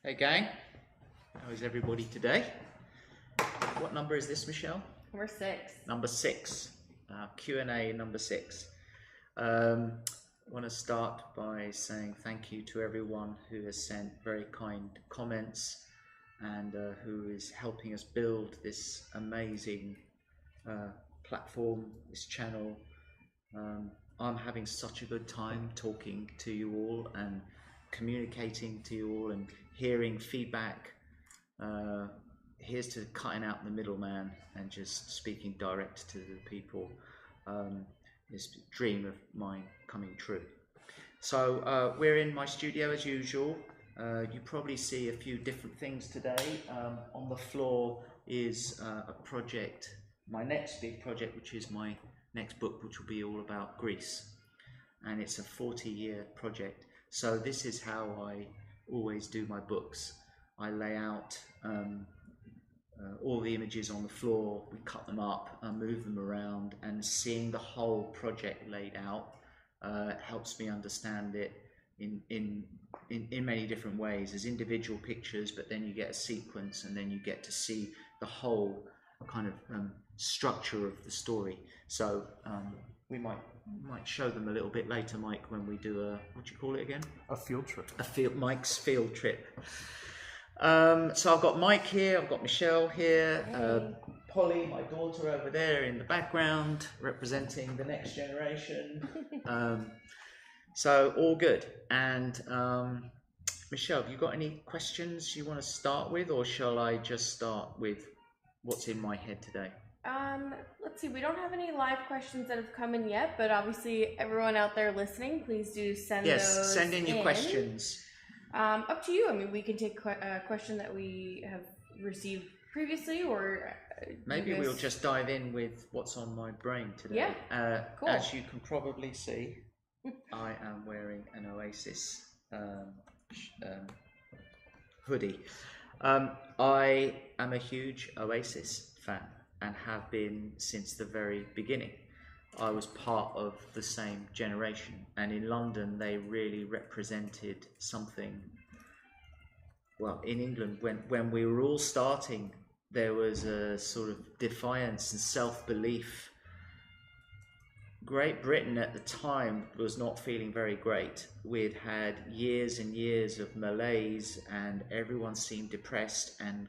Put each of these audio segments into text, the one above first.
Hey gang, how is everybody today? What number is this, Michelle? Number 6. Number 6, Q&A number 6. I want to start by saying thank you to everyone who has sent very kind comments and who is helping us build this amazing platform, this channel. I'm having such a good time talking to you all and communicating to you all and hearing feedback. Here's to cutting out the middleman and just speaking direct to the people. This dream of mine coming true. So we're in my studio as usual. You probably see a few different things today. On the floor is a project, my next big project, which is my next book, which will be all about Greece. And it's a 40-year project. So this is how I always do my books. I lay out all the images on the floor, we cut them up and move them around, and seeing the whole project laid out helps me understand it in many different ways as individual pictures, but then you get a sequence and then you get to see the whole kind of structure of the story. So we might show them a little bit later, Mike, when we do a, what do you call it again? A field trip. Mike's field trip. So I've got Mike here, I've got Michelle here, Pauli, my daughter, over there in the background, representing the next generation. So all good. And Michelle, have you got any questions you want to start with, or shall I just start with what's in my head today? Let's see, we don't have any live questions that have come in yet, but obviously everyone out there listening, please do send those in. Yes, send in your questions. Up to you. I mean, we can take a question that we have received previously, or maybe we'll just dive in with what's on my brain today. Yeah, cool. As you can probably see, I am wearing an Oasis hoodie. I am a huge Oasis fan and have been since the very beginning. I was part of the same generation, and in London they really represented something. Well, in England, when we were all starting, there was a sort of defiance and self-belief. Great Britain at the time was not feeling very great. We'd had years and years of malaise and everyone seemed depressed, and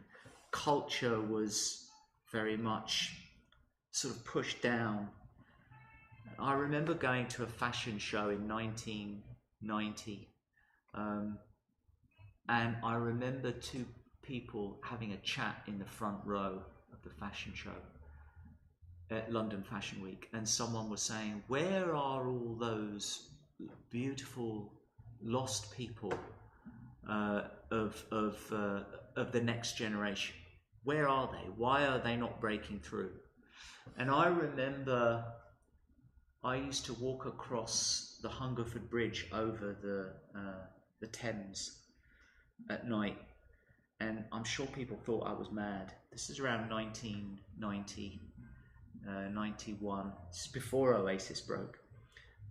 culture was very much sort of pushed down. I remember going to a fashion show in 1990, and I remember two people having a chat in the front row of the fashion show at London Fashion Week, and someone was saying, where are all those beautiful lost people of the next generation? Where are they? Why are they not breaking through? And I remember I used to walk across the Hungerford Bridge over the Thames at night, and I'm sure people thought I was mad. This is around 1990, 91. This is before Oasis broke.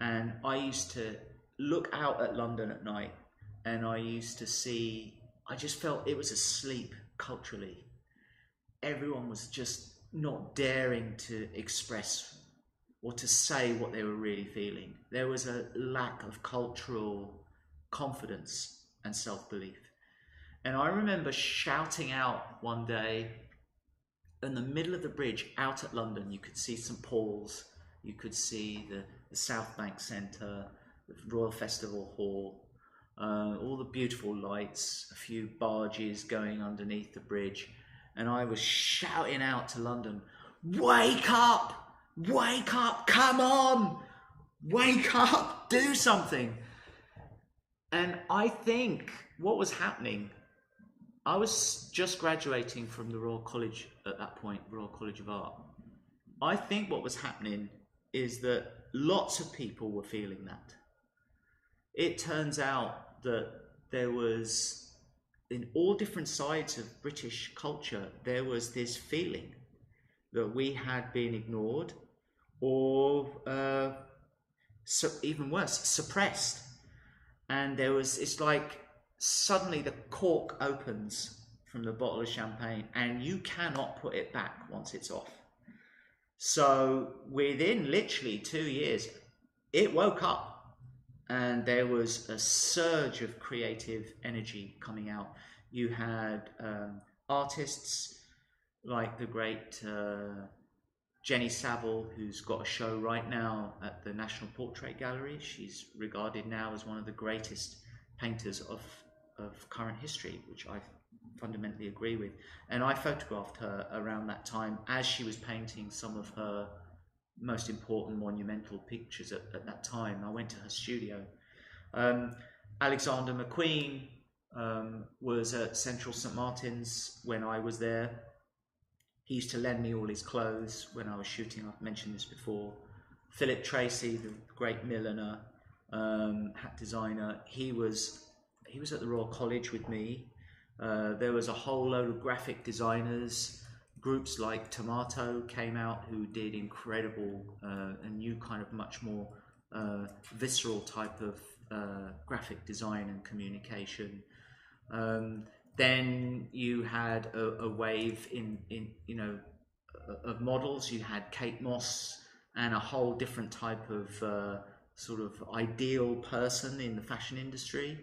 And I used to look out at London at night, and I used to see, I just felt it was asleep culturally. Everyone was just not daring to express or to say what they were really feeling. There was a lack of cultural confidence and self-belief. And I remember shouting out one day in the middle of the bridge out at London. You could see St Paul's, you could see the South Bank Centre, the Royal Festival Hall, all the beautiful lights, a few barges going underneath the bridge. And I was shouting out to London, wake up! Wake up, come on, wake up, do something. And I think what was happening, I was just graduating from the Royal College at that point, Royal College of Art. I think what was happening is that lots of people were feeling that. It turns out that there was, in all different sides of British culture, there was this feeling that we had been ignored, or so even worse, suppressed. And there was, it's like suddenly the cork opens from the bottle of champagne and you cannot put it back once it's off. So within literally 2 years, it woke up and there was a surge of creative energy coming out. You had artists like the great Jenny Saville, who's got a show right now at the National Portrait Gallery. She's regarded now as one of the greatest painters of current history, which I fundamentally agree with. And I photographed her around that time as she was painting some of her most important monumental pictures at that time. I went to her studio. Alexander McQueen was at Central St. Martin's when I was there. He used to lend me all his clothes when I was shooting. I've mentioned this before. Philip Tracy, the great milliner, hat designer, he was at the Royal College with me. There was a whole load of graphic designers. Groups like Tomato came out who did incredible and new kind of much more visceral type of graphic design and communication. Then you had a wave in of models. You had Kate Moss and a whole different type of sort of ideal person in the fashion industry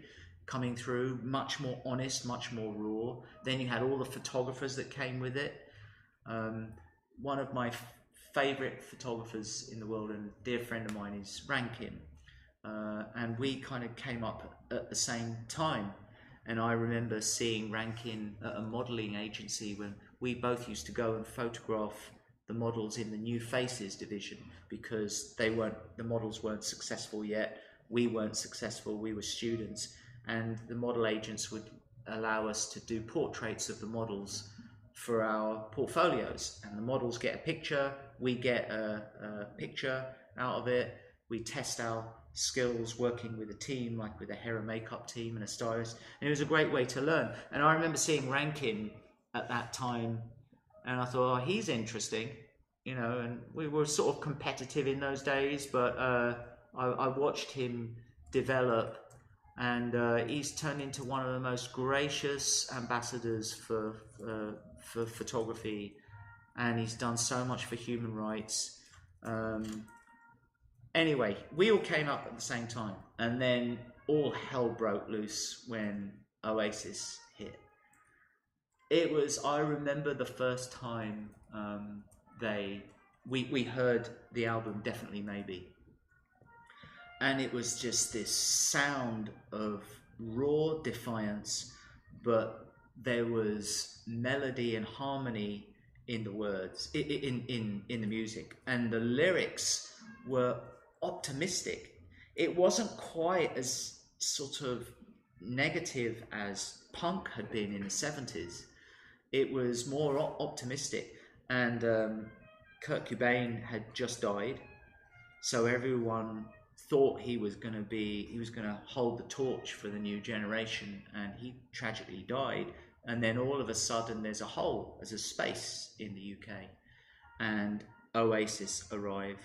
coming through, much more honest, much more raw. Then you had all the photographers that came with it. One of my favorite photographers in the world and a dear friend of mine is Rankin, and we kind of came up at the same time. And I remember seeing Rankin at a modelling agency when we both used to go and photograph the models in the New Faces division because the models weren't successful yet. We weren't successful, we were students. And the model agents would allow us to do portraits of the models for our portfolios. And the models get a picture, we get a picture out of it. We test our skills working with a team, like with a hair and makeup team and a stylist, and it was a great way to learn. And I remember seeing Rankin at that time and I thought, oh, he's interesting, and we were sort of competitive in those days, but I watched him develop, and he's turned into one of the most gracious ambassadors for photography, and he's done so much for human rights. Anyway, we all came up at the same time, and then all hell broke loose when Oasis hit. I remember the first time we heard the album Definitely Maybe, and it was just this sound of raw defiance, but there was melody and harmony in the words, in the music, and the lyrics were optimistic. It wasn't quite as sort of negative as punk had been in the 70s. It was more optimistic, and Kurt Cobain had just died, so everyone thought he was going to hold the torch for the new generation, and he tragically died. And then all of a sudden there's a space in the UK, and Oasis arrive.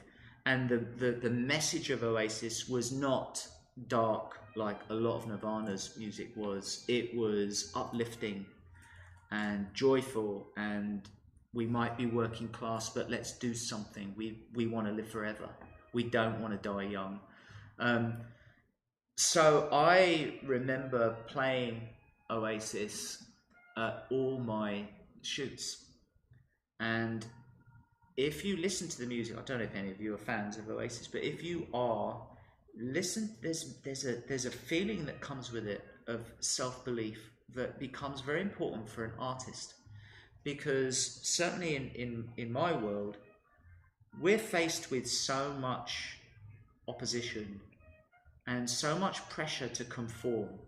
And the message of Oasis was not dark like a lot of Nirvana's music was. It was uplifting and joyful, and we might be working class, but let's do something. We want to live forever. We don't want to die young. So I remember playing Oasis at all my shoots, and if you listen to the music, I don't know if any of you are fans of Oasis, but if you are, listen. There's a feeling that comes with it of self-belief that becomes very important for an artist, because certainly in my world, we're faced with so much opposition and so much pressure to conform,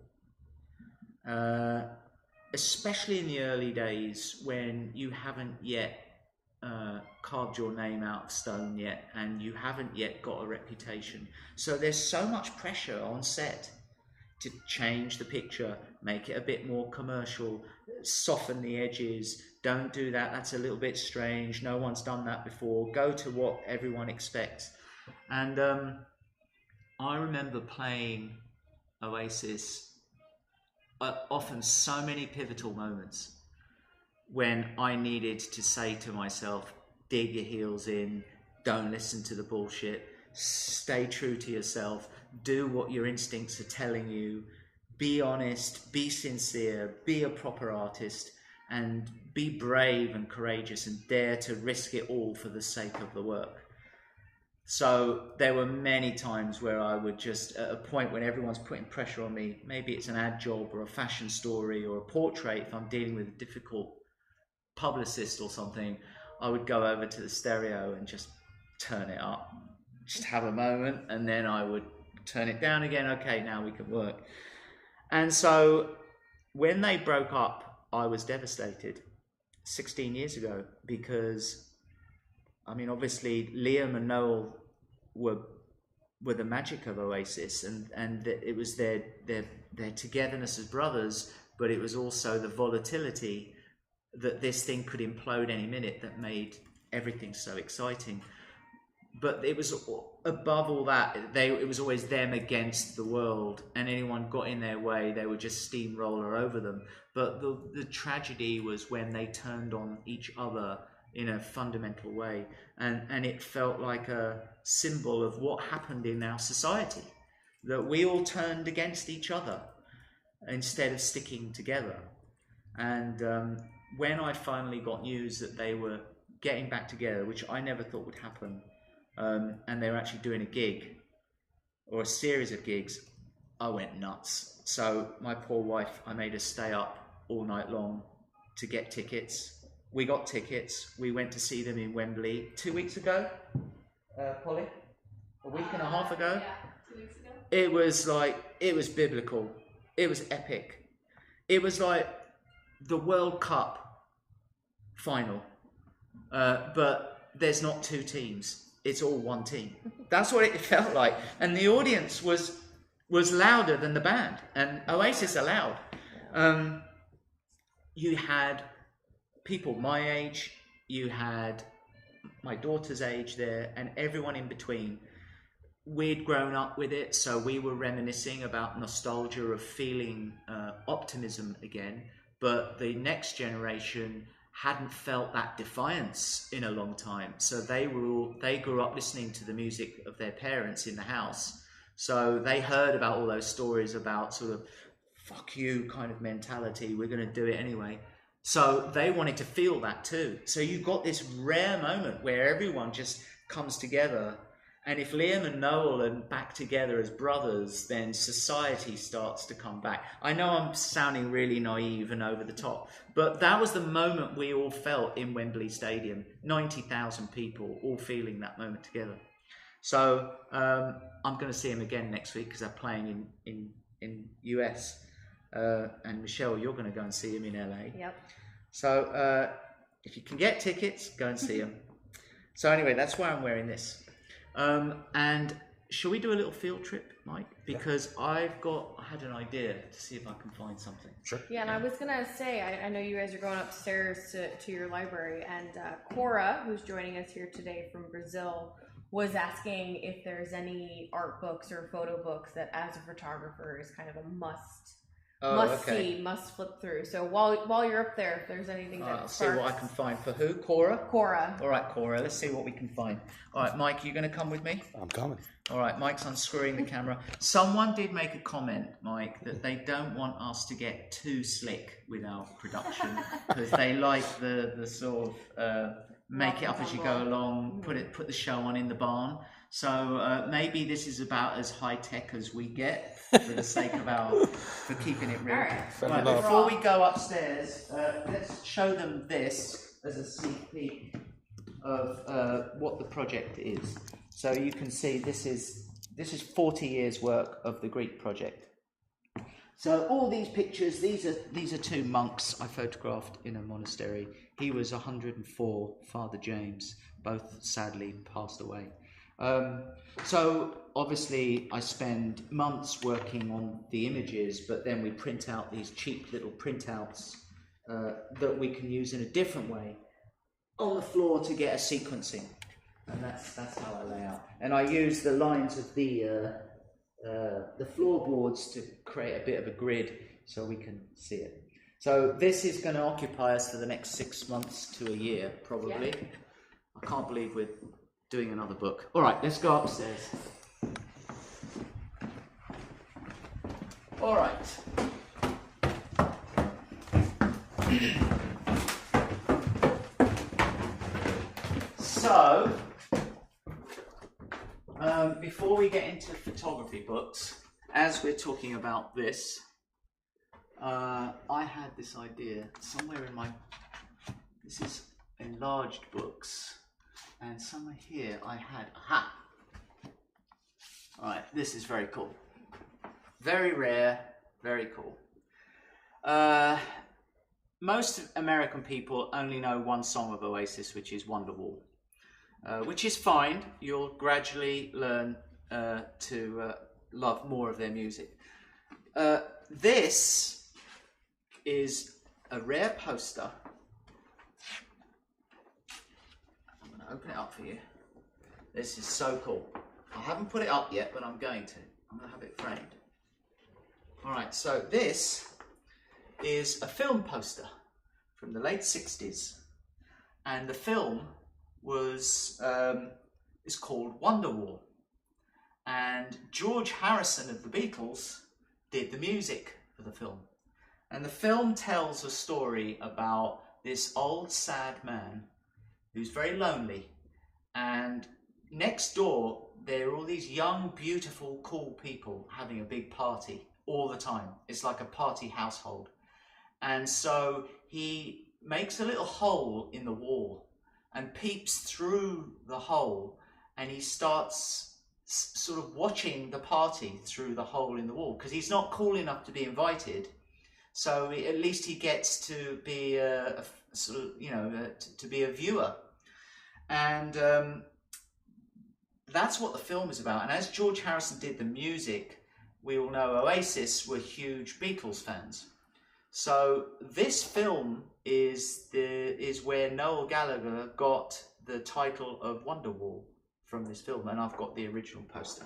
especially in the early days when you haven't yet carved your name out of stone yet, and you haven't yet got a reputation. So there's so much pressure on set to change the picture, make it a bit more commercial, soften the edges. Don't do that, that's a little bit strange, no one's done that before. Go to what everyone expects. And I remember playing Oasis often so many pivotal moments when I needed to say to myself, dig your heels in, don't listen to the bullshit, stay true to yourself, do what your instincts are telling you, be honest, be sincere, be a proper artist, and be brave and courageous and dare to risk it all for the sake of the work. So there were many times where I would just, at a point when everyone's putting pressure on me, maybe it's an ad job or a fashion story or a portrait, if I'm dealing with a difficult publicist or something, I would go over to the stereo and just turn it up, just have a moment, and then I would turn it down again. Okay, now we can work. And so when they broke up, I was devastated 16 years ago, because I mean, obviously Liam and Noel were the magic of Oasis, and it was their togetherness as brothers, but it was also the volatility that this thing could implode any minute that made everything so exciting. But it was above all that, it was always them against the world, and anyone got in their way, they would just steamroller over them. But the tragedy was when they turned on each other in a fundamental way, and it felt like a symbol of what happened in our society, that we all turned against each other instead of sticking together. And when I finally got news that they were getting back together, which I never thought would happen, and they were actually doing a gig or a series of gigs, I went nuts. So my poor wife, I made her stay up all night long to get tickets. We got tickets. We went to see them in Wembley 2 weeks ago. Polly? A week and a half ago? Yeah, 2 weeks ago. It was biblical. It was epic. It was like the World Cup final. But there's not two teams. It's all one team. That's what it felt like. And the audience was louder than the band. And Oasis are loud. You had people my age, you had my daughter's age there, and everyone in between. We'd grown up with it, so we were reminiscing about nostalgia of feeling optimism again, but the next generation hadn't felt that defiance in a long time. So they grew up listening to the music of their parents in the house, so they heard about all those stories about sort of fuck you kind of mentality, we're going to do it anyway. So they wanted to feel that too. So you've got this rare moment where everyone just comes together. And if Liam and Noel are back together as brothers, then society starts to come back. I know I'm sounding really naive and over the top, but that was the moment we all felt in Wembley Stadium. 90,000 people all feeling that moment together. So I'm going to see him again next week because they're playing in US. And Michelle, you're going to go and see him in LA. Yep. So if you can get tickets, go and see him. So anyway, that's why I'm wearing this. And shall we do a little field trip, Mike? Because I had an idea to see if I can find something. Sure. Yeah, and I was gonna say, I know you guys are going upstairs to your library, and Cora, who's joining us here today from Brazil, was asking if there's any art books or photo books that, as a photographer, is kind of a must see, must flip through. So while you're up there, if there's anything that I'll see what I can find for who? Cora? Cora. All right, Cora, let's see what we can find. All right, Mike, you going to come with me? I'm coming. All right, Mike's unscrewing the camera. Someone did make a comment, Mike, that they don't want us to get too slick with our production because they like the sort of make it up as you go along, put the show on in the barn. So maybe this is about as high tech as we get for the sake of for keeping it real. Right, before we go upstairs, let's show them this as a sneak peek of what the project is. So you can see this is 40 years work of the Greek project. So all these pictures, these are two monks I photographed in a monastery. He was 104, Father James, both sadly passed away. So obviously I spend months working on the images, but then we print out these cheap little printouts that we can use in a different way on the floor to get a sequencing. And that's how I lay out. And I use the lines of the floorboards to create a bit of a grid. so we can see it. So this is going to occupy us for the next 6 months to a year, probably. Yeah. I can't believe we're doing another book. All right, let's go upstairs. All right. So, before we get into photography books, as we're talking about this, I had this idea somewhere in my, this is enlarged books, and somewhere here I had, aha! Alright, this is very cool. Very rare, very cool. Most American people only know one song of Oasis, which is Wonderwall, which is fine. You'll gradually learn to love more of their music. This is a rare poster. I'm going to open it up for you. This is so cool. I haven't put it up yet, but I'm going to. I'm going to have it framed. Alright, so this is a film poster from the late 60s. And the film was is called Wonderwall. And George Harrison of the Beatles did the music for the film. And the film tells a story about this old sad man who's very lonely, and next door there are all these young, beautiful, cool people having a big party all the time. It's like a party household. And so he makes a little hole in the wall and peeps through the hole, and he starts sort of watching the party through the hole in the wall, because he's not cool enough to be invited. So at least he gets to be a sort of, you know, to be a viewer. And that's what the film is about. And as George Harrison did the music, we all know Oasis were huge Beatles fans. So this film is where Noel Gallagher got the title of Wonderwall from this film, and I've got the original poster.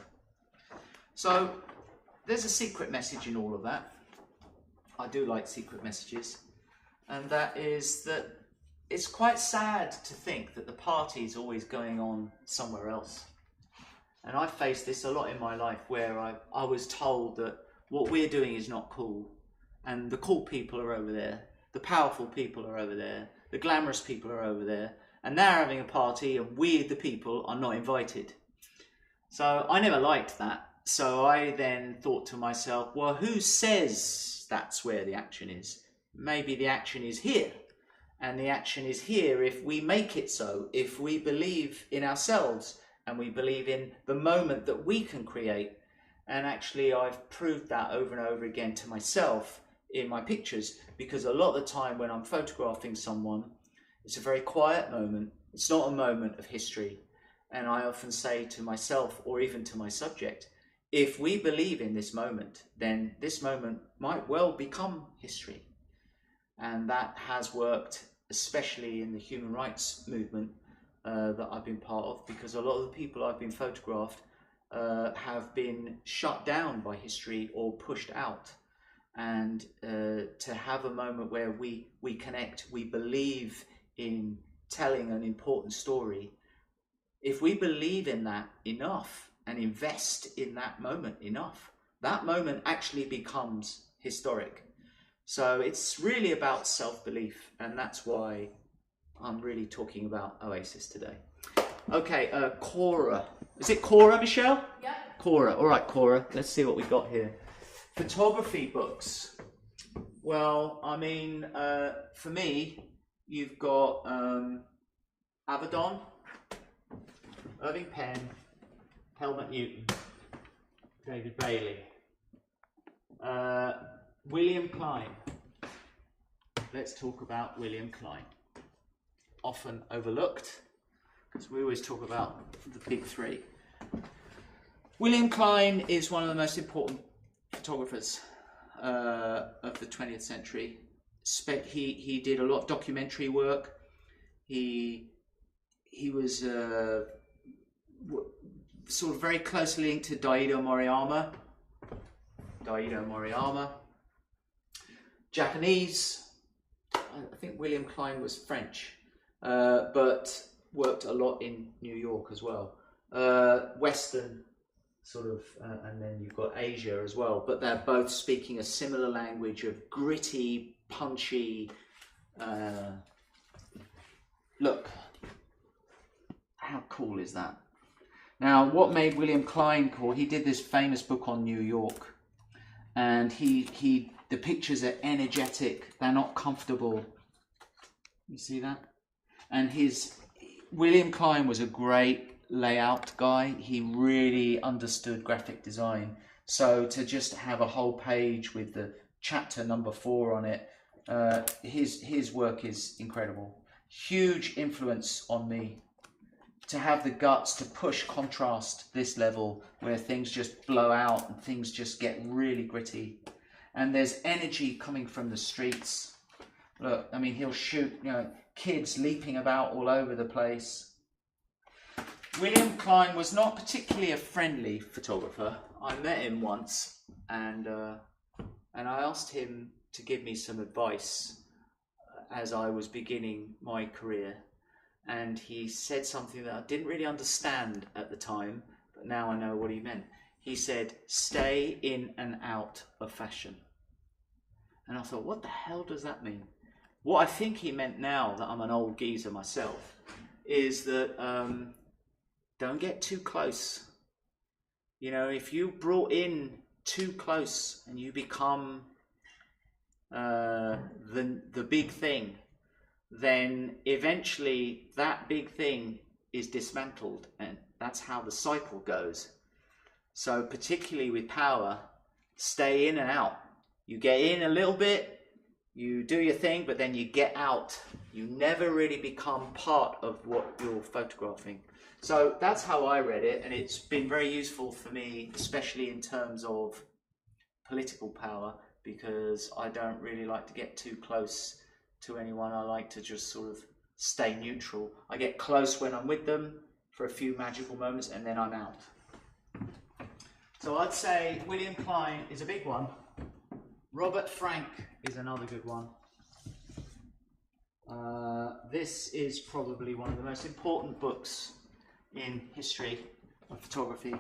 So there's a secret message in all of that. I do like secret messages, and that is that it's quite sad to think that the party is always going on somewhere else. And I've faced this a lot in my life, where I was told that what we're doing is not cool, and the cool people are over there, the powerful people are over there, the glamorous people are over there, and they're having a party and we, the people, are not invited. So I never liked that. So I then thought to myself, well, who says that's where the action is? Maybe the action is here. And the action is here if we make it so, if we believe in ourselves and we believe in the moment that we can create. And actually I've proved that over and over again to myself in my pictures, because a lot of the time when I'm photographing someone, it's a very quiet moment. It's not a moment of history. And I often say to myself, or even to my subject, if we believe in this moment, then this moment might well become history. And that has worked, especially in the human rights movement that I've been part of, because a lot of the people I've been photographed have been shut down by history or pushed out. And to have a moment where we connect, we believe in telling an important story, if we believe in that enough and invest in that moment enough, that moment actually becomes historic. So it's really about self-belief, and that's why I'm really talking about Oasis today. Okay, Cora. Is it Cora, Michelle? Yeah. Cora. All right, Cora. Let's see what we got here. Photography books. Well, I mean, for me, you've got Avedon, Irving Penn, Helmut Newton, David Bailey, William Klein. Let's talk about William Klein. Often overlooked, because we always talk about the big three. William Klein is one of the most important photographers of the 20th century. He did a lot of documentary work. He was sort of very closely linked to Daido Moriyama. Japanese. I think William Klein was French, but worked a lot in New York as well. Western, sort of, and then you've got Asia as well. But they're both speaking a similar language of gritty, punchy. Look, how cool is that? Now, what made William Klein cool? He did this famous book on New York, and the pictures are energetic. They're not comfortable. You see that? And William Klein was a great layout guy. He really understood graphic design. So to just have a whole page with the chapter number 4 on it, his work is incredible. Huge influence on me. To have the guts to push contrast this level where things just blow out and things just get really gritty. And there's energy coming from the streets. Look, I mean, he'll shoot, kids leaping about all over the place. William Klein was not particularly a friendly photographer. I met him once, and I asked him to give me some advice as I was beginning my career. And he said something that I didn't really understand at the time, but now I know what he meant. He said, stay in and out of fashion. And I thought, what the hell does that mean? What I think he meant, now that I'm an old geezer myself, is that don't get too close. If you brought in too close and you become the big thing, then eventually that big thing is dismantled, and that's how the cycle goes. So particularly with power, stay in and out. You get in a little bit, you do your thing, but then you get out. You never really become part of what you're photographing. So that's how I read it, and it's been very useful for me, especially in terms of political power, because I don't really like to get too close to anyone. I like to just sort of stay neutral. I get close when I'm with them for a few magical moments, and then I'm out. So I'd say William Klein is a big one. Robert Frank is another good one. This is probably one of the most important books in history of photography,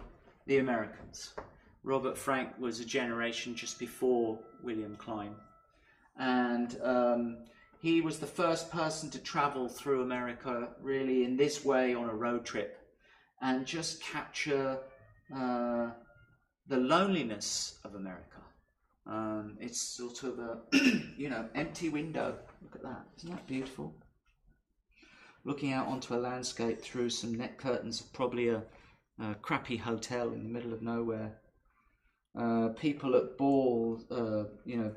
The Americans. Robert Frank was a generation just before William Klein, and he was the first person to travel through America really in this way on a road trip and just capture the loneliness of America. It's sort of a empty window. Look at that, isn't that beautiful? Looking out onto a landscape through some net curtains of probably a crappy hotel in the middle of nowhere. People at balls,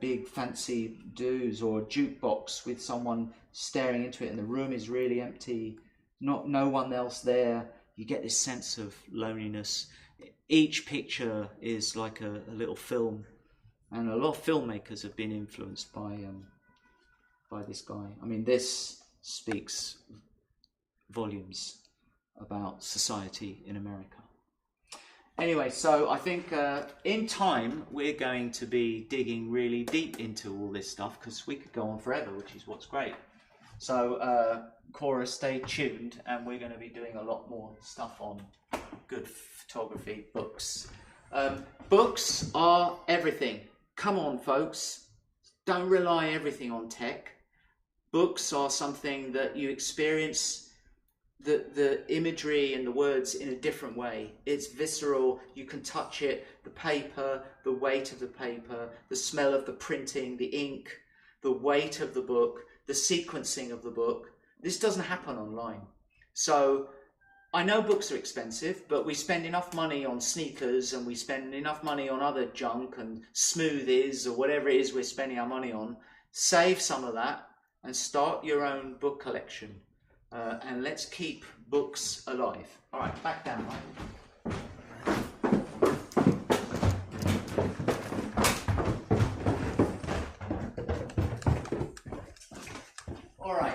big fancy do's, or a jukebox with someone staring into it, and the room is really empty, no one else there. You get this sense of loneliness. Each picture is like a little film, and a lot of filmmakers have been influenced by this guy. I mean, this speaks volumes about society in America. Anyway, so I think in time we're going to be digging really deep into all this stuff, because we could go on forever, which is what's great. So Cora, stay tuned, and we're going to be doing a lot more stuff on good photography, books. Books are everything. Come on, folks. Don't rely everything on tech. Books are something that you experience the imagery and the words in a different way. It's visceral. You can touch it, the paper, the weight of the paper, the smell of the printing, the ink, the weight of the book, the sequencing of the book. This doesn't happen online. So I know books are expensive, but we spend enough money on sneakers, and we spend enough money on other junk and smoothies or whatever it is we're spending our money on. Save some of that and start your own book collection. And let's keep books alive. All right, back down, Mike. All right.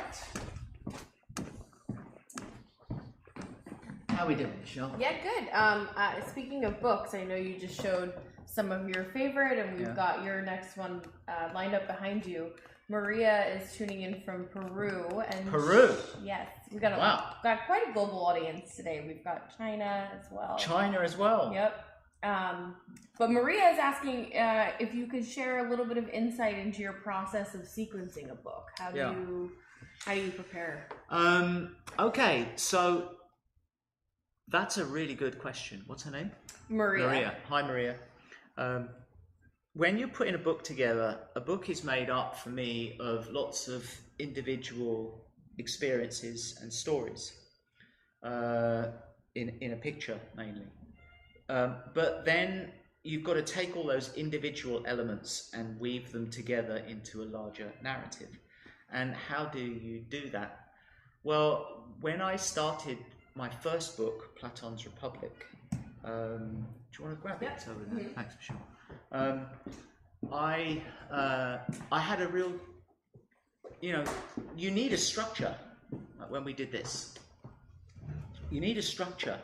How are we doing, Michelle? Yeah, good. Speaking of books, I know you just showed some of your favorite, and we've got your next one lined up behind you. Maria is tuning in from Peru. And Peru? Yes. We've got, got quite a global audience today. We've got China as well. China as well? Yep. But Maria is asking if you could share a little bit of insight into your process of sequencing a book. How do you prepare? Okay, so that's a really good question. What's her name? Maria. Hi, Maria. When you're putting a book together, a book is made up for me of lots of individual experiences and stories in a picture mainly. But then you've got to take all those individual elements and weave them together into a larger narrative. And how do you do that? Well, when I started my first book, Platon's Republic, do you want to grab it over there? Mm-hmm. Thanks, Michelle. I had a real, you need a structure. Like when we did this, you need a structure.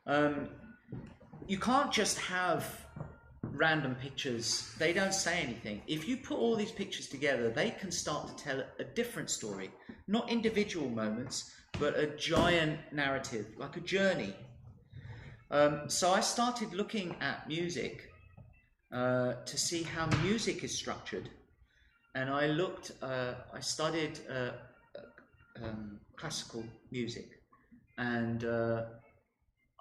You can't just have random pictures. They don't say anything. If you put all these pictures together, they can start to tell a different story. Not individual moments, but a giant narrative, like a journey. So I started looking at music to see how music is structured. And I studied classical music. And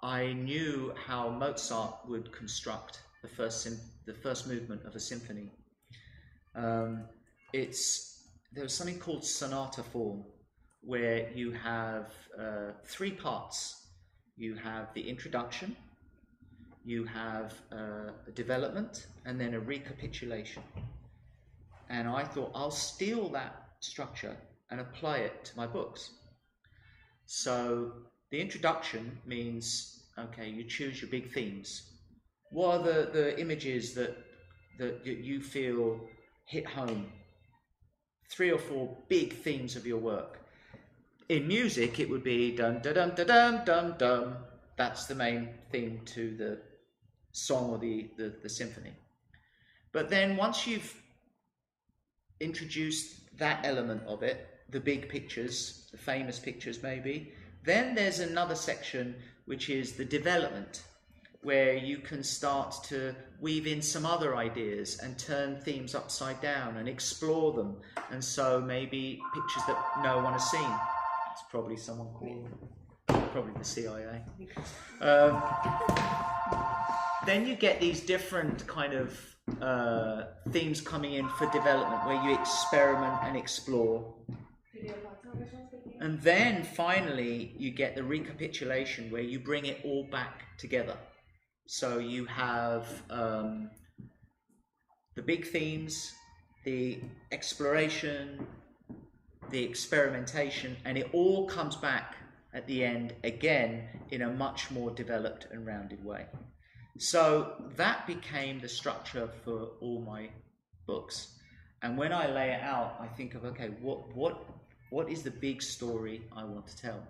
I knew how Mozart would construct the first movement of a symphony. There was something called sonata form, where you have 3 parts. You have the introduction, you have a development, and then a recapitulation. And I thought, I'll steal that structure and apply it to my books. So the introduction means, okay, you choose your big themes. What are the images that you feel hit home? 3 or 4 big themes of your work. In music, it would be dum da dum da dum dum dum. That's the main theme to the song or the symphony. But then once you've introduced that element of it, the big pictures, the famous pictures maybe, then there's another section which is the development, where you can start to weave in some other ideas and turn themes upside down and explore them. And so maybe pictures that no one has seen. It's probably someone calling, probably the CIA. Then you get these different kind of themes coming in for development, where you experiment and explore. And then finally you get the recapitulation, where you bring it all back together. So you have the big themes, the exploration, the experimentation, and it all comes back at the end again in a much more developed and rounded way. So that became the structure for all my books. And when I lay it out, I think of, okay, what is the big story I want to tell?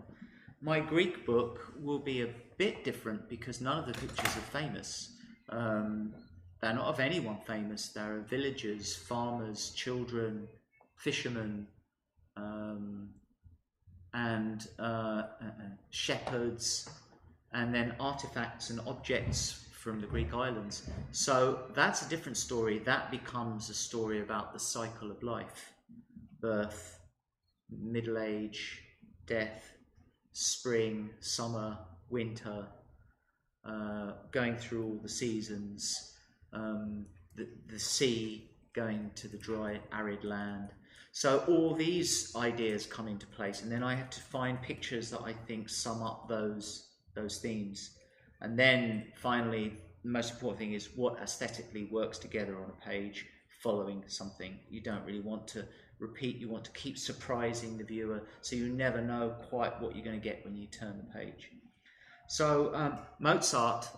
My Greek book will be a bit different because none of the pictures are famous. They're not of anyone famous. There are villagers, farmers, children, fishermen, and shepherds, and then artifacts and objects from the Greek islands. So that's a different story. That becomes a story about the cycle of life: birth, middle age, death, spring, summer, winter, going through all the seasons, the sea going to the dry, arid land. So all these ideas come into place, and then I have to find pictures that I think sum up those themes. And then finally, the most important thing is what aesthetically works together on a page following something. You don't really want to repeat, you want to keep surprising the viewer, so you never know quite what you're going to get when you turn the page. So Mozart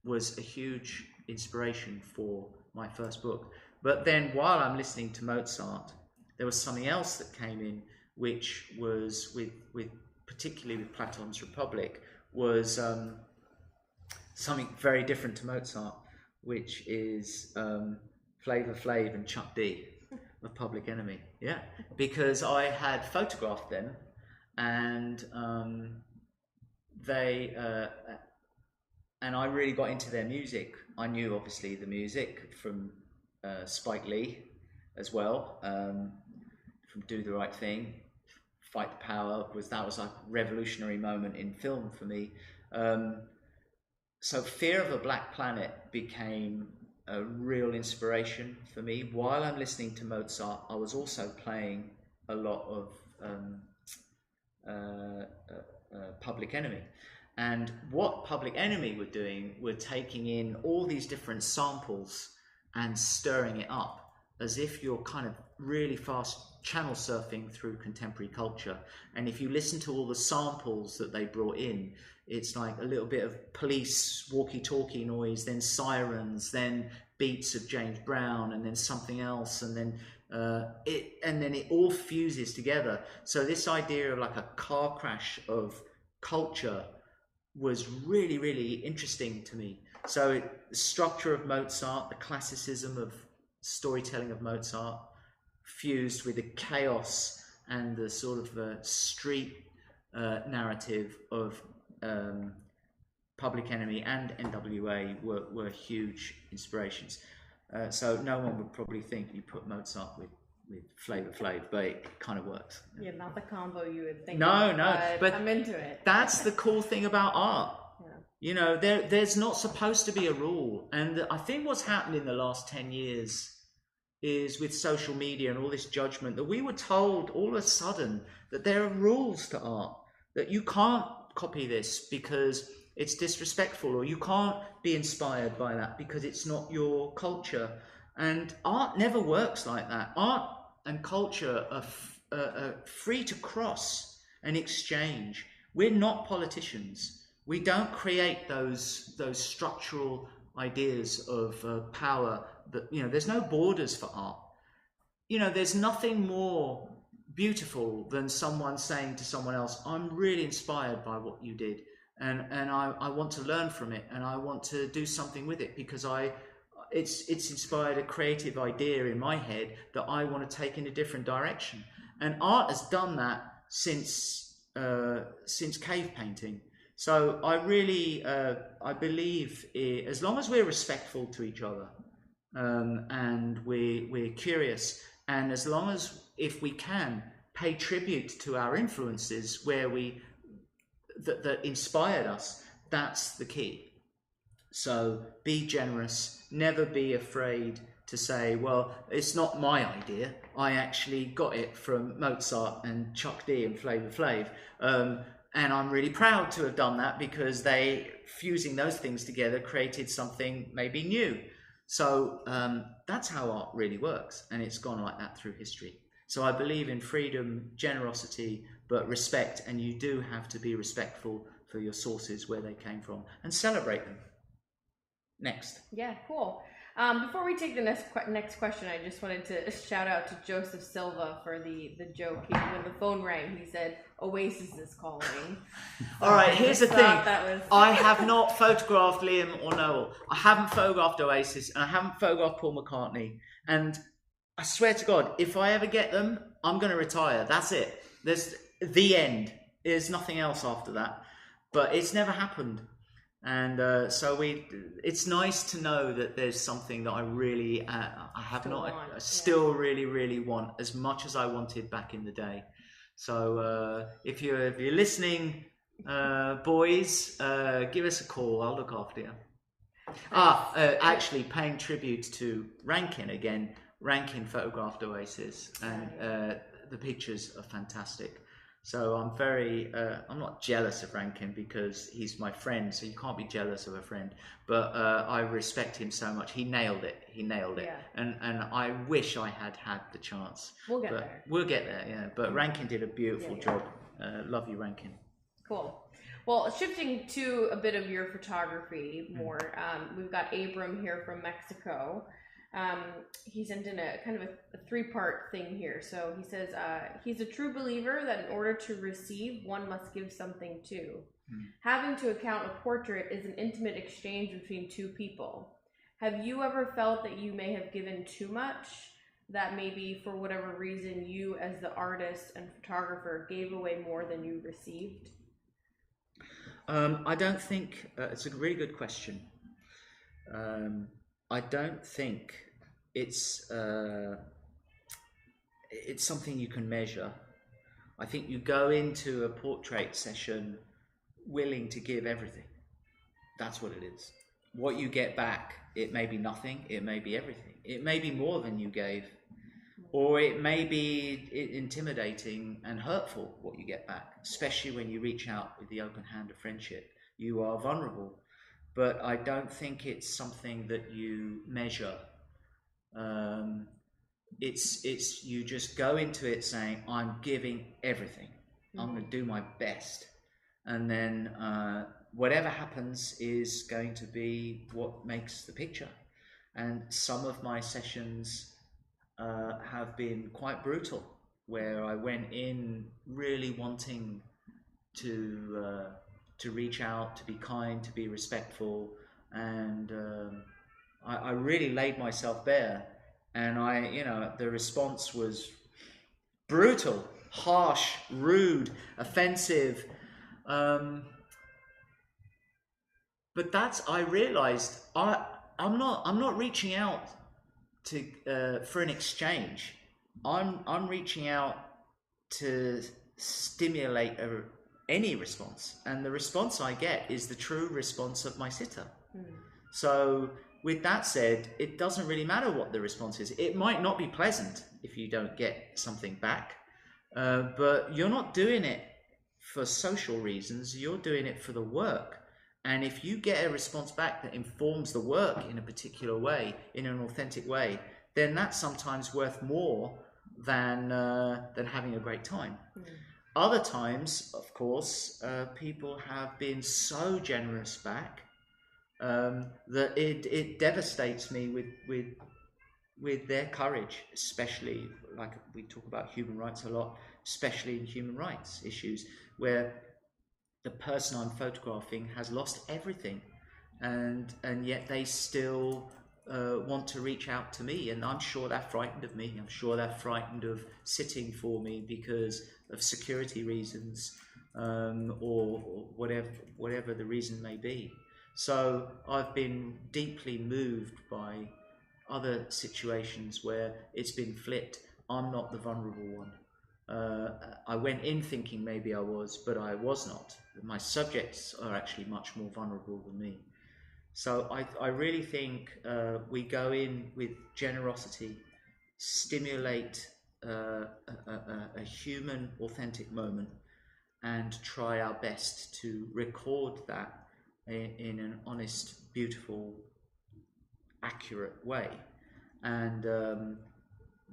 was a huge inspiration for my first book. But then while I'm listening to Mozart, there was something else that came in, which was with particularly with Platon's Republic, was something very different to Mozart, which is Flavor Flav and Chuck D of Public Enemy. Yeah, because I had photographed them, and they and I really got into their music. I knew obviously the music from Spike Lee as well, from Do the Right Thing, Fight the Power that was like a revolutionary moment in film for me. So Fear of a Black Planet became a real inspiration for me. While I'm listening to Mozart, I was also playing a lot of Public Enemy. And what Public Enemy were doing were taking in all these different samples and stirring it up as if you're kind of really fast channel surfing through contemporary culture. And if you listen to all the samples that they brought in, it's like a little bit of Police walkie-talkie noise, then sirens, then beats of James Brown, and then something else, and then it all fuses together. So this idea of like a car crash of culture was really, really interesting to me. So the structure of Mozart, the classicism of storytelling of Mozart, fused with the chaos and the sort of street narrative of Public Enemy and NWA were huge inspirations. So no one would probably think you put Mozart with Flavor Flav, but it kind of works. Yeah, not the combo you would think. No, but I'm into it. That's the cool thing about art. Yeah. You know, there's not supposed to be a rule, and I think what's happened in the last 10 years is with social media and all this judgment that we were told all of a sudden that there are rules to art, that you can't copy this because it's disrespectful, or you can't be inspired by that because it's not your culture. And art never works like that. Art and culture are free to cross and exchange. We're not politicians. We don't create those structural ideas of power. That, you know, there's no borders for art. You know, there's nothing more beautiful than someone saying to someone else, "I'm really inspired by what you did, and I want to learn from it, and I want to do something with it because it's inspired a creative idea in my head that I want to take in a different direction." And art has done that since cave painting. So I really I believe as long as we're respectful to each other, and we're curious, and as long as, if we can, pay tribute to our influences where that inspired us, that's the key. So be generous, never be afraid to say, well, it's not my idea, I actually got it from Mozart and Chuck D and Flavor Flav, and I'm really proud to have done that because they, fusing those things together, created something maybe new. So that's how art really works, and it's gone like that through history. So I believe in freedom, generosity, but respect, and you do have to be respectful for your sources, where they came from, and celebrate them. Next. Yeah, cool. Before we take the next question, I just wanted to shout out to Joseph Silva for the joke. When the phone rang, he said, "Oasis is calling." All right, here's the thing. I have not photographed Liam or Noel. I haven't photographed Oasis, and I haven't photographed Paul McCartney. And I swear to God, if I ever get them, I'm going to retire. That's it. There's the end. There's nothing else after that. But it's never happened. And so it's nice to know that there's something that I really, still really, really want, as much as I wanted back in the day. So if you're listening, boys, give us a call. I'll look after you. Actually, paying tribute to Rankin again. Rankin photographed Oasis, and the pictures are fantastic. So I'm very, I'm not jealous of Rankin because he's my friend, so you can't be jealous of a friend. But I respect him so much. He nailed it. Yeah. And I wish I had the chance. We'll get there, yeah. But Rankin did a beautiful job. Love you, Rankin. Cool. Well, shifting to a bit of your photography more, we've got Abram here from Mexico. He sent in a kind of a three-part thing here. So he says, he's a true believer that in order to receive, one must give something too. Having to account a portrait is an intimate exchange between two people. Have you ever felt that you may have given too much? That maybe for whatever reason you as the artist and photographer gave away more than you received? I don't think, it's a really good question. I don't think it's something you can measure. I think you go into a portrait session willing to give everything. That's what it is. What you get back, it may be nothing, it may be everything. It may be more than you gave, or it may be intimidating and hurtful what you get back, especially when you reach out with the open hand of friendship. You are vulnerable, but I don't think it's something that you measure. It's you just go into it saying, I'm giving everything. I'm going to do my best. And then whatever happens is going to be what makes the picture. And some of my sessions have been quite brutal, where I went in really wanting to reach out, to be kind, to be respectful, and I really laid myself bare. And the response was brutal, harsh, rude, offensive. But I realized I'm not reaching out to for an exchange. I'm reaching out to stimulate any response, and the response I get is the true response of my sitter. So with that said, it doesn't really matter what the response is. It might not be pleasant if you don't get something back, but you're not doing it for social reasons. You're doing it for the work. And if you get a response back that informs the work in a particular way, in an authentic way, then that's sometimes worth more than having a great time. Other times, of course, people have been so generous back that it devastates me with their courage, especially, like we talk about human rights a lot, especially in human rights issues, where the person I'm photographing has lost everything, and yet they still want to reach out to me, and I'm sure they're frightened of me. I'm sure they're frightened of sitting for me because of security reasons, or whatever the reason may be. So I've been deeply moved by other situations where it's been flipped. I'm not the vulnerable one. I went in thinking maybe I was, but I was not. My subjects are actually much more vulnerable than me. So I really think we go in with generosity, stimulate a human, authentic moment, and try our best to record that in an honest, beautiful, accurate way. And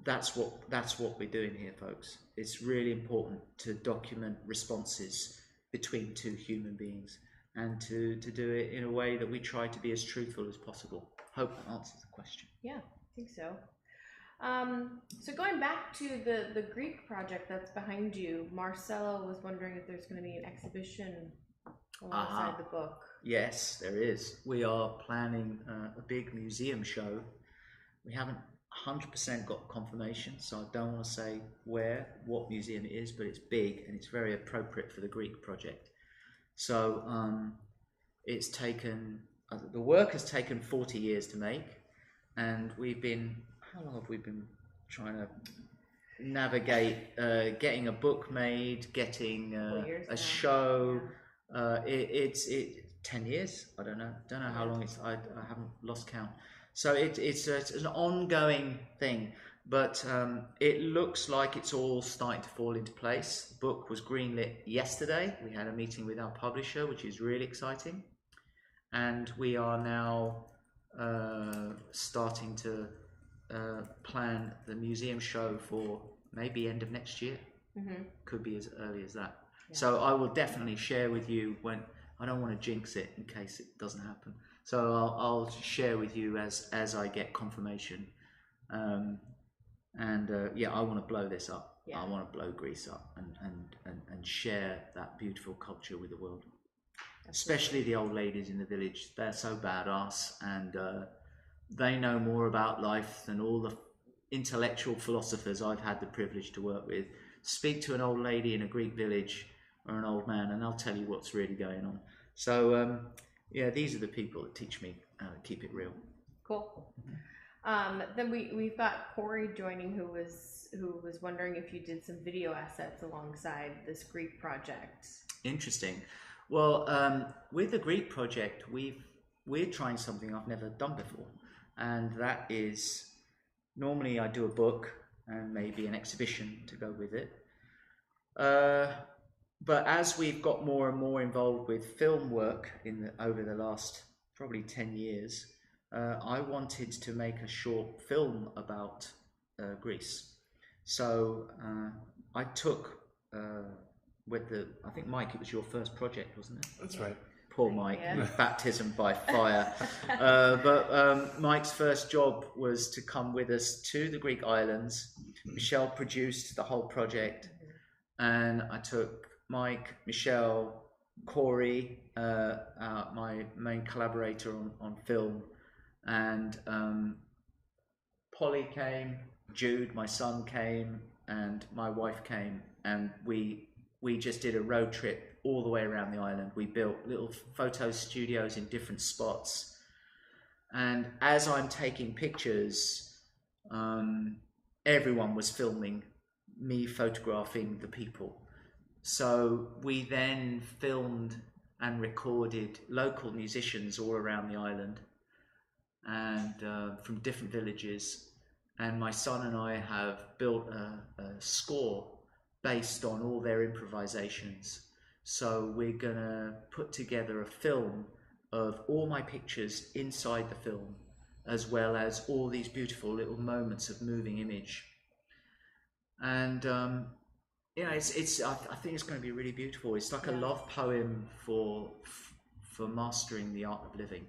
that's what we're doing here, folks. It's really important to document responses between two human beings, and to do it in a way that we try to be as truthful as possible. Hope that answers the question. Yeah, I think so. So going back to the Greek project that's behind you, Marcelo was wondering if there's going to be an exhibition alongside the book. Yes, there is. We are planning a big museum show. We haven't 100% got confirmation, so I don't want to say what museum it is, but it's big and it's very appropriate for the Greek project. So it's taken, the work has taken 40 years to make, and how long have we been trying to navigate getting a book made, getting a show? It's 10 years. I don't know how long it's. I haven't lost count. So it's an ongoing thing, but it looks like it's all starting to fall into place. The book was greenlit yesterday. We had a meeting with our publisher, which is really exciting, and we are now starting to plan the museum show for maybe end of next year. Could be as early as that. Yeah. So I will definitely share with you when. I don't want to jinx it in case it doesn't happen. So I'll share with you as I get confirmation. Yeah, I want to blow this up. Yeah. I want to blow Greece up and share that beautiful culture with the world. Especially the old ladies in the village. They're so badass, and they know more about life than all the intellectual philosophers I've had the privilege to work with. Speak to an old lady in a Greek village or an old man, and they'll tell you what's really going on. So yeah, these are the people that teach me keep it real. Cool. Then we've got Corey joining, who was wondering if you did some video assets alongside this Greek project. Interesting. Well, with the Greek project, we're trying something I've never done before, and that is, normally I do a book and maybe an exhibition to go with it. But as we've got more and more involved with film work over the last probably 10 years, I wanted to make a short film about Greece. So I took I think, Mike, it was your first project, wasn't it? That's right. Poor Mike, Yeah. Baptism by fire. But Mike's first job was to come with us to the Greek islands. Michelle produced the whole project, and I took Mike, Michelle, Corey, my main collaborator on film, and Pauli came, Jude, my son, came, and my wife came, and we just did a road trip all the way around the island. We built little photo studios in different spots, and as I'm taking pictures, everyone was filming me photographing the people. So we then filmed and recorded local musicians all around the island, and from different villages, and my son and I have built a score based on all their improvisations. So we're gonna put together a film of all my pictures inside the film, as well as all these beautiful little moments of moving image. And yeah, I think it's going to be really beautiful. It's like a love poem for mastering the art of living.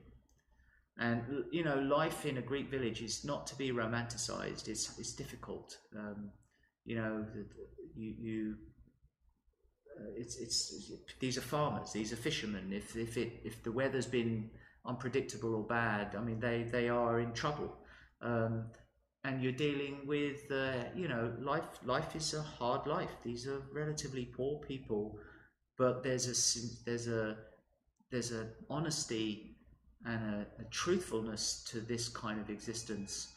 And you know, life in a Greek village is not to be romanticized. It's difficult. You know, these are farmers, these are fishermen. If the weather's been unpredictable or bad, I mean, they are in trouble. And you're dealing with, you know, life is a hard life. These are relatively poor people, but there's a honesty and a truthfulness to this kind of existence.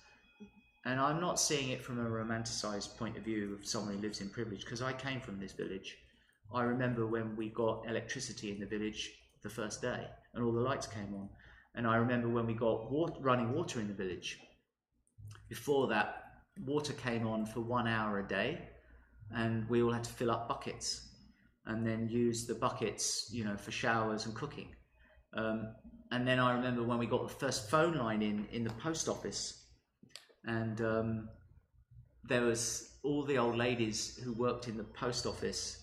And I'm not seeing it from a romanticized point of view of someone who lives in privilege, because I came from this village. I remember when we got electricity in the village the first day and all the lights came on. And I remember when we got running water in the village. Before that, water came on for 1 hour a day, and we all had to fill up buckets and then use the buckets, you know, for showers and cooking. And then I remember when we got the first phone line in the post office, and there was all the old ladies who worked in the post office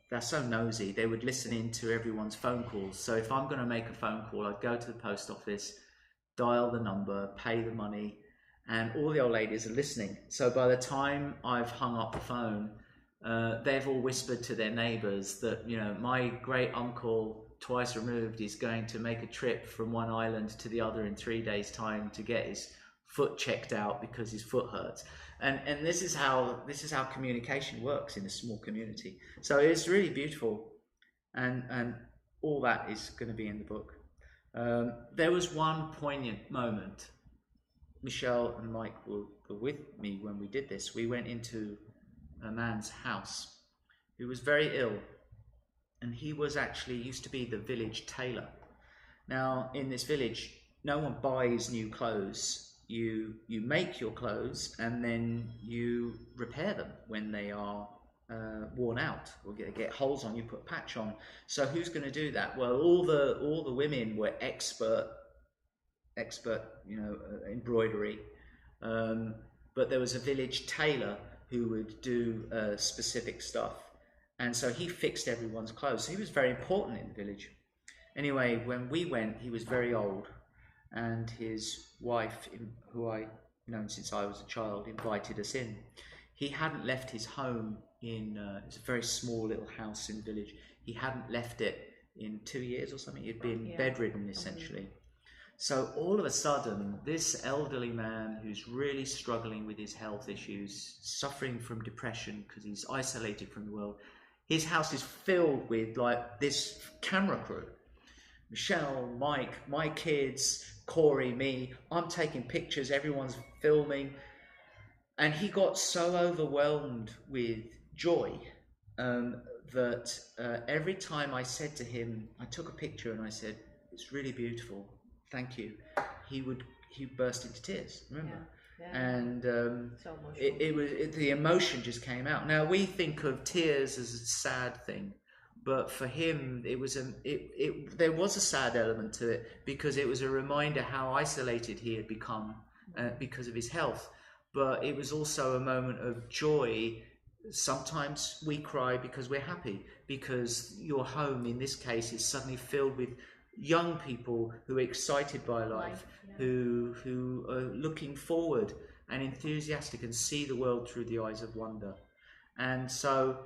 they're so nosy, they would listen in to everyone's phone calls. So if I'm going to make a phone call, I'd go to the post office, dial the number, pay the money, and all the old ladies are listening. So by the time I've hung up the phone, they've all whispered to their neighbours that, you know, my great uncle, twice removed, is going to make a trip from one island to the other in 3 days' time to get his foot checked out because his foot hurts. And this is how communication works in a small community. So it's really beautiful, and all that is going to be in the book. There was one poignant moment. Michelle and Mike were with me when we did this. We went into a man's house who was very ill, and he was actually used to be the village tailor. Now, in this village, no one buys new clothes. You make your clothes and then you repair them when they are worn out or get holes on. You put a patch on. So who's going to do that? Well, all the women were expert, you know, embroidery. But there was a village tailor who would do specific stuff, and so he fixed everyone's clothes. So he was very important in the village. Anyway, when we went, he was very old, and his wife, who I known since I was a child, invited us in. He hadn't left his home it's a very small little house in the village. He hadn't left it in 2 years or something. He'd been bedridden essentially. So all of a sudden, this elderly man who's really struggling with his health issues, suffering from depression because he's isolated from the world, his house is filled with like this camera crew. Michelle, Mike, my kids, Corey, me, I'm taking pictures, everyone's filming. And he got so overwhelmed with joy that every time I said to him, I took a picture and I said, "It's really beautiful, thank you," he burst into tears, remember? Yeah. And so the emotion just came out. Now we think of tears as a sad thing, but for him there was a sad element to it, because it was a reminder how isolated he had become because of his health. But it was also a moment of joy. Sometimes we cry because we're happy, because your home in this case is suddenly filled with young people who are excited by life, who are looking forward and enthusiastic and see the world through the eyes of wonder. And so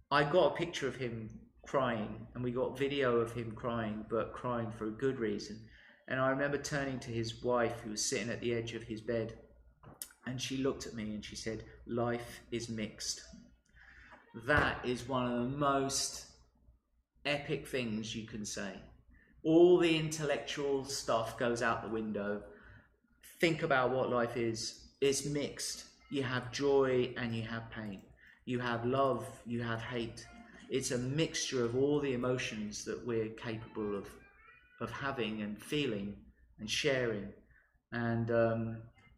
I got a picture of him crying, and we got video of him crying, but crying for a good reason. And I remember turning to his wife, who was sitting at the edge of his bed, and she looked at me and she said, "Life is mixed." That is one of the most epic things you can say. All the intellectual stuff goes out the window. Think about what life is. It's mixed. You have joy and you have pain. You have love, you have hate. It's a mixture of all the emotions that we're capable of having and feeling and sharing. And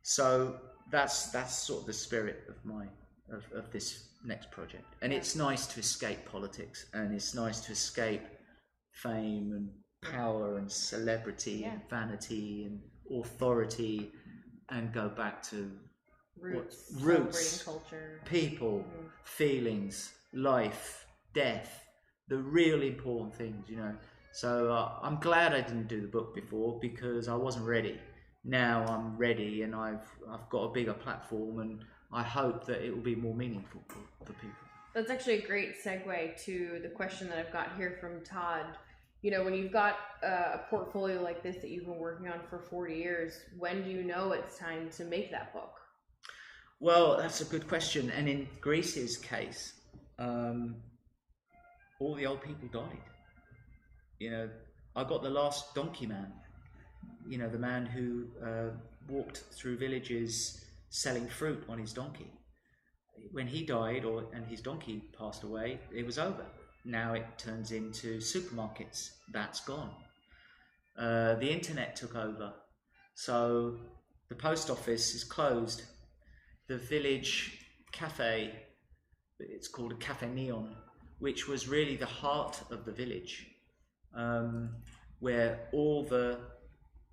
so that's sort of the spirit of this next project. And it's nice to escape politics, and it's nice to escape fame and power and celebrity and vanity and authority, and go back to roots, culture, people, feelings, life, death, the really important things, So I'm glad I didn't do the book before, because I wasn't ready. Now I'm ready, and I've got a bigger platform, and I hope that it will be more meaningful for people. That's actually a great segue to the question that I've got here from Todd. When you've got a portfolio like this that you've been working on for 40 years, when do you know it's time to make that book? Well, that's a good question. And in Greece's case, all the old people died. I got the last donkey man. The man who walked through villages selling fruit on his donkey. When he died, and his donkey passed away, it was over. Now it turns into supermarkets. That's gone. The internet took over. So the post office is closed. The village cafe, it's called a Cafe Neon, which was really the heart of the village, where all the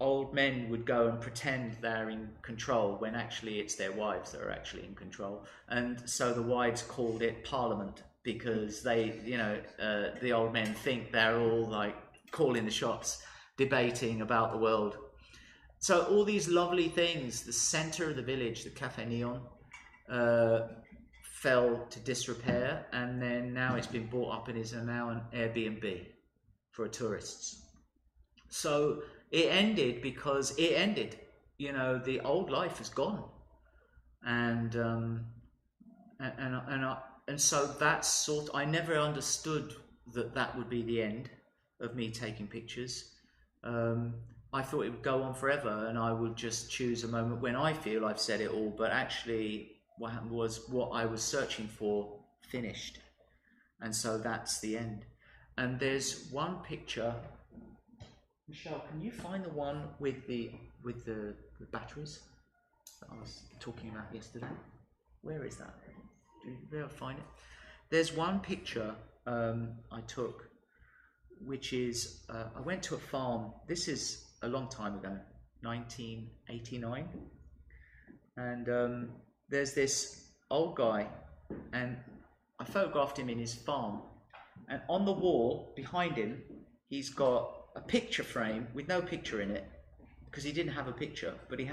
old men would go and pretend they're in control, when actually it's their wives that are actually in control. And so the wives called it Parliament, because they, the old men think they're all like calling the shots, debating about the world. So all these lovely things, the center of the village, the Cafe Neon, fell to disrepair, and then now it's been bought up and is now an Airbnb for tourists. So it ended because it ended. The old life is gone, and so that's I never understood that would be the end of me taking pictures. I thought it would go on forever, and I would just choose a moment when I feel I've said it all. But actually, what happened was what I was searching for finished, and so that's the end. And there's one picture. Michelle, can you find the one with the batteries that I was talking about yesterday? Where is that? Do you ever find it? There's one picture I took, which is I went to a farm. This is a long time ago, 1989, and there's this old guy, and I photographed him in his farm, and on the wall behind him he's got a picture frame with no picture in it because he didn't have a picture, but he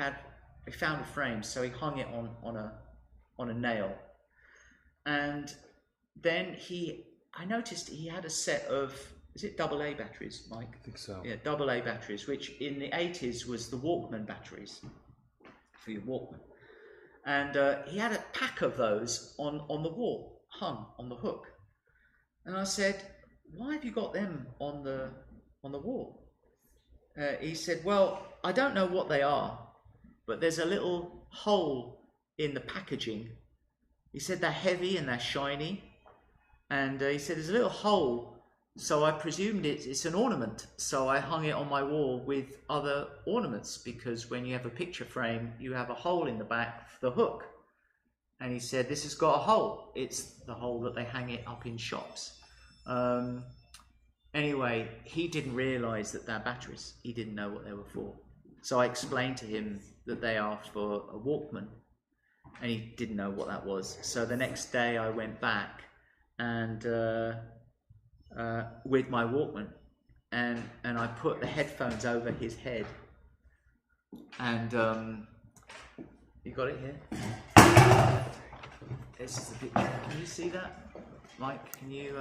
found a frame, so he hung it on a nail. And then I noticed he had a set of, is it AA batteries, Mike? I think so. Yeah, AA batteries, which in the 80s was the Walkman batteries for your Walkman. And he had a pack of those on the wall, hung on the hook. And I said, why have you got them on the wall? He said, well, I don't know what they are, but there's a little hole in the packaging. He said they're heavy and they're shiny. And he said there's a little hole, so I presumed it's an ornament. So I hung it on my wall with other ornaments, because when you have a picture frame, you have a hole in the back for the hook. And he said, this has got a hole. It's the hole that they hang it up in shops. Anyway, he didn't realise that they're batteries. He didn't know what they were for. So I explained to him that they are for a Walkman, and he didn't know what that was. So the next day I went back and with my Walkman, and I put the headphones over his head, and you got it here? This is the picture. Can you see that? Mike, can you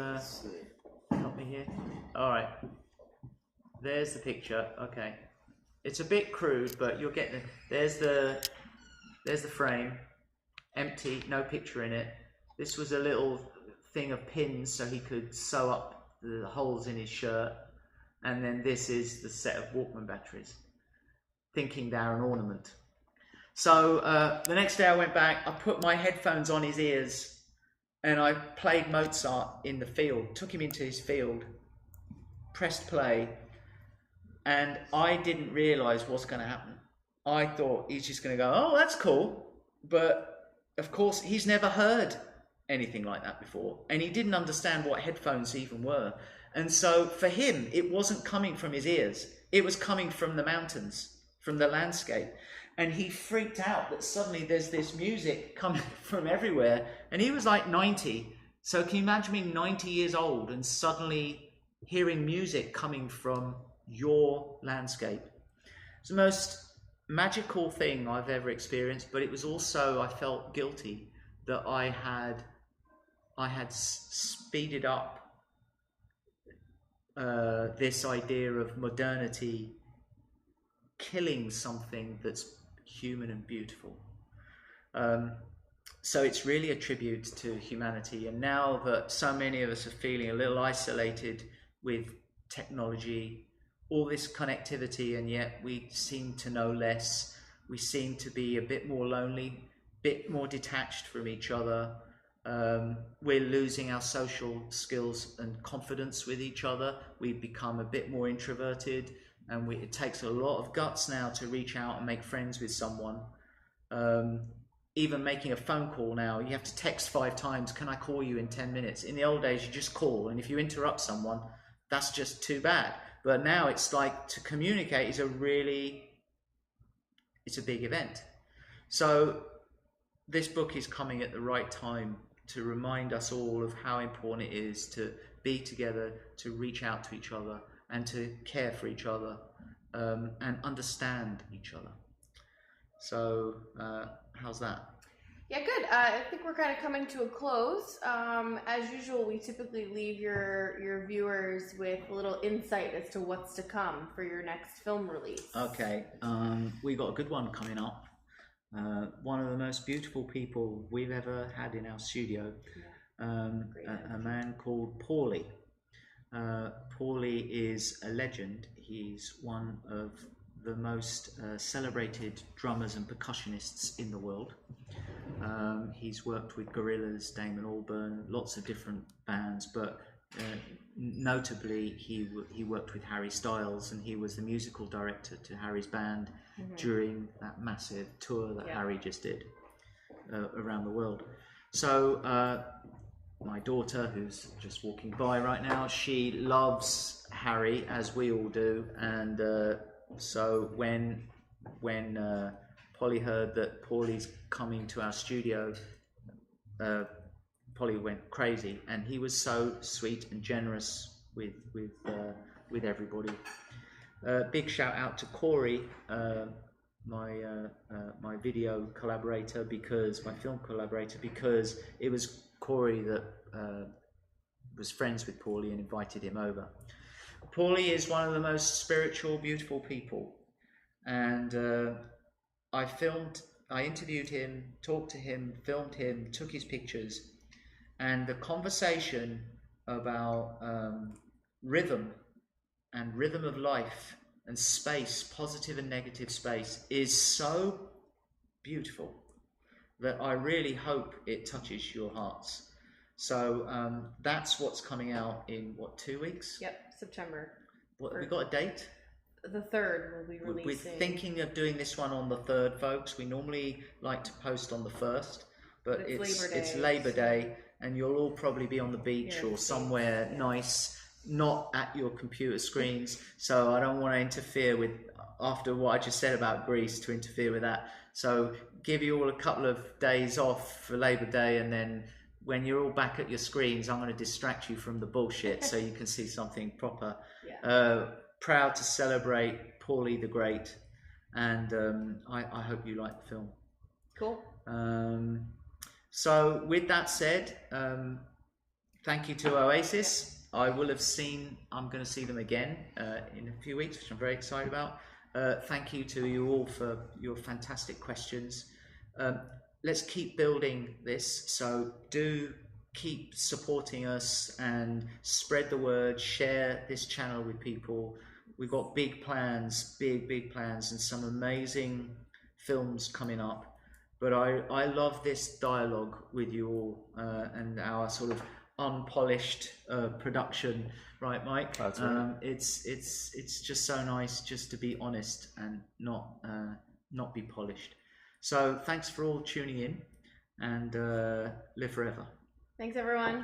help me here? All right. There's the picture. Okay. It's a bit crude, but you'll get there's the frame, empty, no picture in it. This was a little thing of pins so he could sew up the holes in his shirt, and then this is the set of Walkman batteries, thinking they're an ornament. So the next day I went back, I put my headphones on his ears, and I played Mozart in the field, took him into his field, pressed play, and I didn't realise what's going to happen. I thought he's just going to go, oh, that's cool. But of course, he's never heard anything like that before, and he didn't understand what headphones even were. And so for him, it wasn't coming from his ears. It was coming from the mountains, from the landscape. And he freaked out that suddenly there's this music coming from everywhere. And he was like 90. So can you imagine being 90 years old and suddenly hearing music coming from your landscape? It's the most magical thing I've ever experienced, but it was also, I felt guilty that I had speeded up this idea of modernity killing something that's human and beautiful. So it's really a tribute to humanity. And now that so many of us are feeling a little isolated with technology, all this connectivity, and yet we seem to know less, we seem to be a bit more lonely, bit more detached from each other. We're losing our social skills and confidence with each other. We've become a bit more introverted, and it takes a lot of guts now to reach out and make friends with someone. Even making a phone call now, you have to text 5 times, can I call you in 10 minutes? In the old days, you just call, and if you interrupt someone, that's just too bad. But now it's like, to communicate is it's a big event. So this book is coming at the right time to remind us all of how important it is to be together, to reach out to each other, and to care for each other, and understand each other. So how's that? Yeah, good. I think we're kind of coming to a close. As usual, we typically leave your viewers with a little insight as to what's to come for your next film release. Okay, we got a good one coming up. One of the most beautiful people we've ever had in our studio, a man called Pauli. Pauli is a legend. He's one of the most celebrated drummers and percussionists in the world. He's worked with Gorillaz, Damon Albarn, lots of different bands, but notably he worked with Harry Styles, and he was the musical director to Harry's band during that massive tour that Harry just did around the world. So my daughter, who's just walking by right now, she loves Harry, as we all do, and so when Polly heard that Pauli's coming to our studio, Polly went crazy, and he was so sweet and generous with with everybody. Big shout out to Corey, my video collaborator, my film collaborator, because it was Corey that was friends with Pauli and invited him over. Pauli is one of the most spiritual, beautiful people, and I interviewed him, talked to him, filmed him, took his pictures, and the conversation about rhythm and rhythm of life and space, positive and negative space, is so beautiful that I really hope it touches your hearts. So that's what's coming out in, what, 2 weeks? Yep, September. What, have we got a date? The 3rd will be releasing. We're thinking of doing this one on the 3rd, folks. We normally like to post on the 1st, but it's Labor Day, and you'll all probably be on the beach or somewhere nice, not at your computer screens. So I don't want to interfere with, after what I just said about Greece, to interfere with that. So give you all a couple of days off for Labor Day, and then when you're all back at your screens, I'm going to distract you from the bullshit so you can see something proper. Proud to celebrate Pauli the Great, and I hope you like the film. Cool. So with that said, thank you to Oasis. I'm going to see them again in a few weeks, which I'm very excited about. Thank you to you all for your fantastic questions. Let's keep building this, so do keep supporting us and spread the word, share this channel with people. We've got big plans, big plans, and some amazing films coming up. But I love this dialogue with you all and our sort of unpolished production, right, Mike? That's right. It's just so nice just to be honest and not be polished. So thanks for all tuning in, and live forever. Thanks, everyone.